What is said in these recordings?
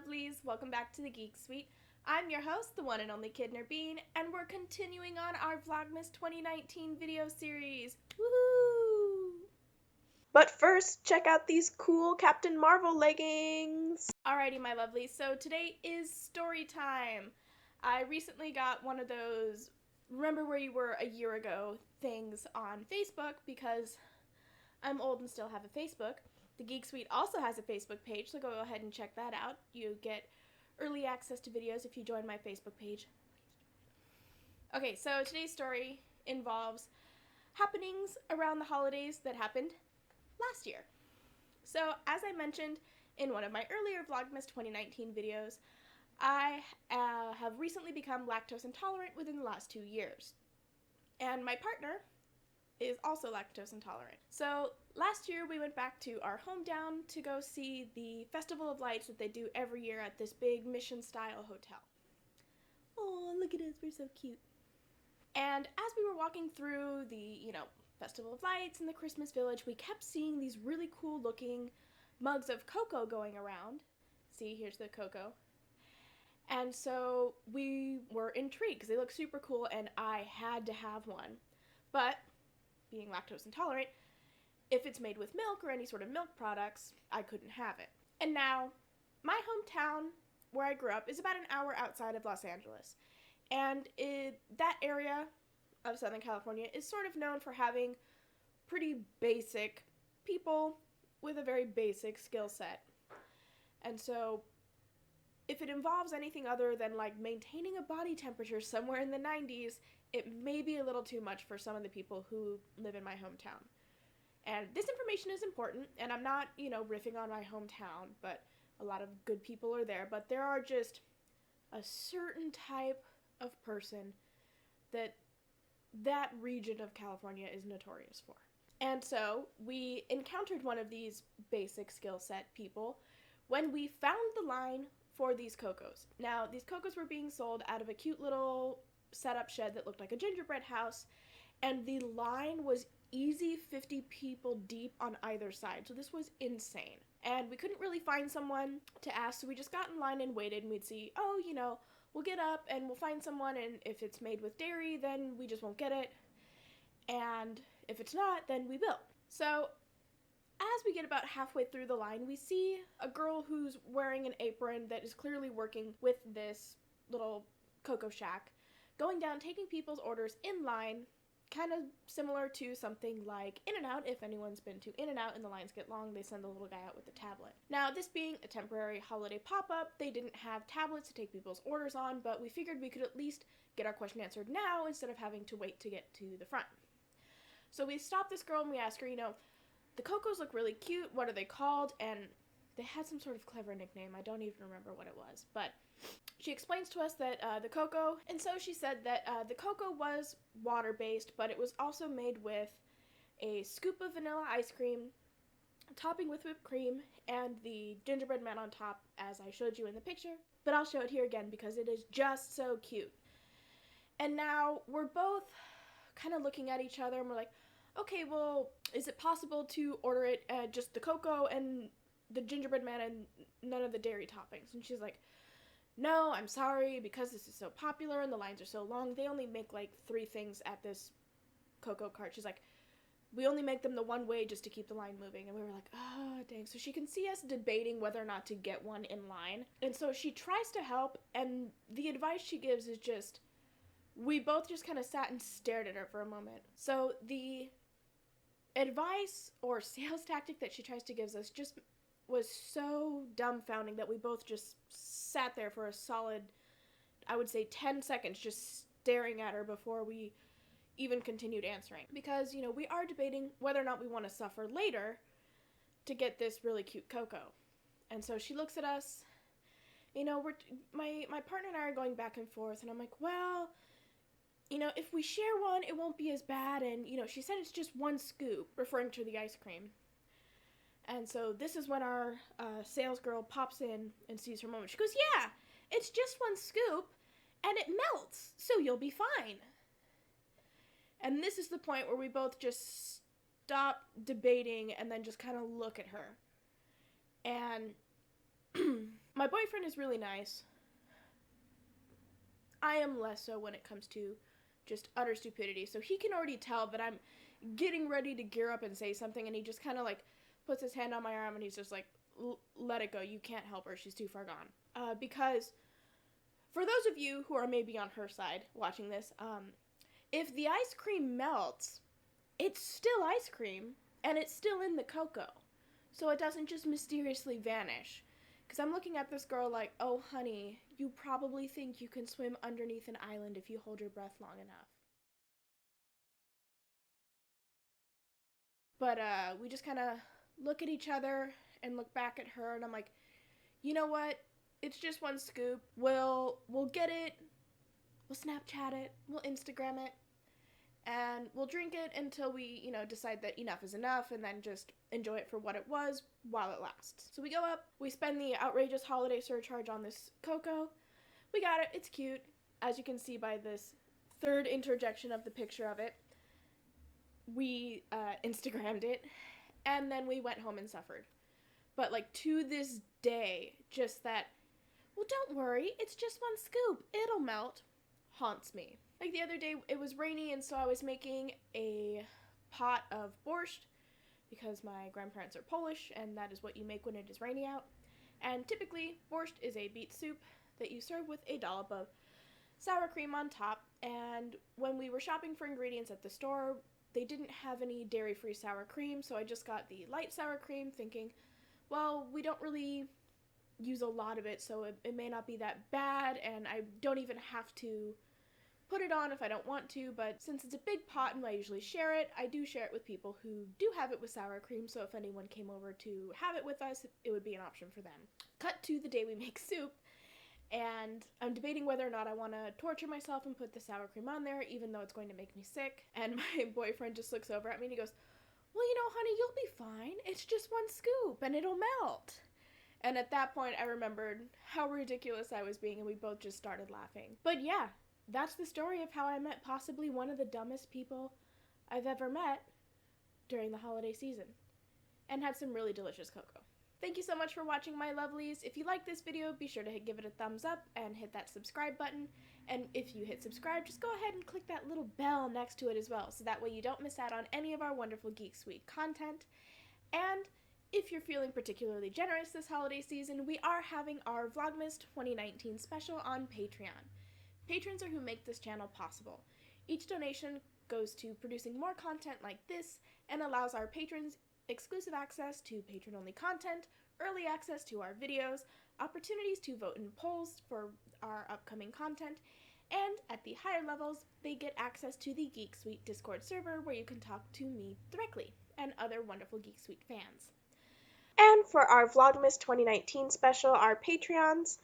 lovelies, welcome back to the Geek Suite. I'm your host, the one and only Kidner Bean, and we're continuing on our Vlogmas 2019 video series. Woohoo! But first, check out these cool Captain Marvel leggings! Alrighty, my lovelies, so today is story time. I recently got one of those remember where you were a year ago things on Facebook because I'm old and still have a Facebook. The Geek Suite also has a Facebook page, so go ahead and check that out. You get early access to videos if you join my Facebook page. Okay, so today's story involves happenings around the holidays that happened last year. So, as I mentioned in one of my earlier Vlogmas 2019 videos, I have recently become lactose intolerant within the last 2 years. And my partner is also lactose intolerant. So last year we went back to our hometown to go see the Festival of Lights that they do every year at this big mission-style hotel. Oh, look at us, we're so cute. And as we were walking through the, Festival of Lights and the Christmas Village, we kept seeing these really cool looking mugs of cocoa going around. See, here's the cocoa. And so we were intrigued because they look super cool and I had to have one. But being lactose intolerant, if it's made with milk or any sort of milk products, I couldn't have it. And now, my hometown, where I grew up, is about an hour outside of Los Angeles. And that area of Southern California is sort of known for having pretty basic people with a very basic skill set. And so, if it involves anything other than maintaining a body temperature somewhere in the 90s, it may be a little too much for some of the people who live in my hometown. And this information is important, and I'm not, riffing on my hometown, but a lot of good people are there, but there are just a certain type of person that region of California is notorious for. And so we encountered one of these basic skill set people when we found the line for these cocos. Now, these cocos were being sold out of a cute little setup shed that looked like a gingerbread house, and the line was easy 50 people deep on either side, so this was insane. And we couldn't really find someone to ask, so we just got in line and waited, and we'd see, we'll get up and we'll find someone, and if it's made with dairy, then we just won't get it, and if it's not, then we will. So as we get about halfway through the line, we see a girl who's wearing an apron that is clearly working with this little cocoa shack, going down, taking people's orders in line, kind of similar to something like In-N-Out. If anyone's been to In-N-Out and the lines get long, they send the little guy out with the tablet. Now, this being a temporary holiday pop-up, they didn't have tablets to take people's orders on, but we figured we could at least get our question answered now instead of having to wait to get to the front. So we stopped this girl and we asked her, the cocos look really cute, what are they called? And they had some sort of clever nickname, I don't even remember what it was, but she explains to us that the cocoa, and so she said that the cocoa was water-based, but it was also made with a scoop of vanilla ice cream, topping with whipped cream, and the gingerbread man on top, as I showed you in the picture, but I'll show it here again because it is just so cute. And now we're both kind of looking at each other and we're like, okay, well, is it possible to order it just the cocoa and the gingerbread man and none of the dairy toppings? And she's like, no, I'm sorry, because this is so popular and the lines are so long, they only make 3 things at this cocoa cart. She's like, we only make them the one way just to keep the line moving. And we were like, oh, dang. So she can see us debating whether or not to get one in line. And so she tries to help, and the advice she gives is just, we both just kind of sat and stared at her for a moment. So the advice or sales tactic that she tries to give us just was so dumbfounding that we both just sat there for a solid, I would say 10 seconds, just staring at her before we even continued answering. Because, we are debating whether or not we want to suffer later to get this really cute cocoa. And so she looks at us, my partner and I are going back and forth, and I'm like, well, if we share one, it won't be as bad, and, she said it's just 1 scoop, referring to the ice cream. And so this is when our sales girl pops in and sees her moment. She goes, yeah, it's just 1 scoop, and it melts, so you'll be fine. And this is the point where we both just stop debating and then just kind of look at her. And My boyfriend is really nice. I am less so when it comes to just utter stupidity. So he can already tell that I'm getting ready to gear up and say something, and he just kind of like puts his hand on my arm and he's just like, let it go. You can't help her. She's too far gone. Because for those of you who are maybe on her side watching this, if the ice cream melts, it's still ice cream and it's still in the cocoa. So it doesn't just mysteriously vanish. Because I'm looking at this girl like, oh, honey, you probably think you can swim underneath an island if you hold your breath long enough. But we just kind of look at each other and look back at her, and I'm like, you know what? It's just one scoop. We'll get it. We'll Snapchat it. We'll Instagram it. And we'll drink it until we, decide that enough is enough, and then just enjoy it for what it was while it lasts. So we go up, we spend the outrageous holiday surcharge on this cocoa. We got it, it's cute. As you can see by this third interjection of the picture of it, we Instagrammed it, and then we went home and suffered. But like to this day, just that, well, don't worry, it's just one scoop, it'll melt, haunts me. Like the other day, it was rainy, and so I was making a pot of borscht because my grandparents are Polish, and that is what you make when it is rainy out. And typically, borscht is a beet soup that you serve with a dollop of sour cream on top. And when we were shopping for ingredients at the store, they didn't have any dairy-free sour cream, so I just got the light sour cream, thinking, well, we don't really use a lot of it, so it may not be that bad, and I don't even have to put it on if I don't want to, but since it's a big pot and I usually share it, I do share it with people who do have it with sour cream, so if anyone came over to have it with us, it would be an option for them. Cut to the day we make soup, and I'm debating whether or not I want to torture myself and put the sour cream on there, even though it's going to make me sick, and my boyfriend just looks over at me and he goes, well, honey, you'll be fine. It's just one scoop, and it'll melt. And at that point, I remembered how ridiculous I was being, and we both just started laughing. But yeah, that's the story of how I met possibly one of the dumbest people I've ever met during the holiday season, and had some really delicious cocoa. Thank you so much for watching, my lovelies. If you like this video, be sure to give it a thumbs up and hit that subscribe button. And if you hit subscribe, just go ahead and click that little bell next to it as well, so that way you don't miss out on any of our wonderful Geek Suite content. And if you're feeling particularly generous this holiday season, we are having our Vlogmas 2019 special on Patreon. Patrons are who make this channel possible. Each donation goes to producing more content like this and allows our patrons exclusive access to patron-only content, early access to our videos, opportunities to vote in polls for our upcoming content, and at the higher levels, they get access to the Geek Suite Discord server where you can talk to me directly and other wonderful Geek Suite fans. And for our Vlogmas 2019 special, our patrons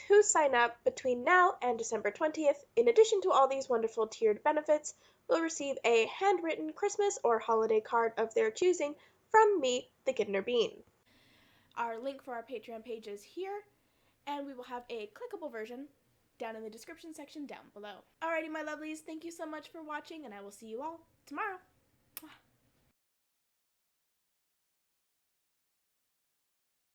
who sign up between now and December 20th, in addition to all these wonderful tiered benefits, will receive a handwritten Christmas or holiday card of their choosing from me, the Kidner Bean. Our link for our Patreon page is here, and we will have a clickable version down in the description section down below. Alrighty, my lovelies, thank you so much for watching, and I will see you all tomorrow.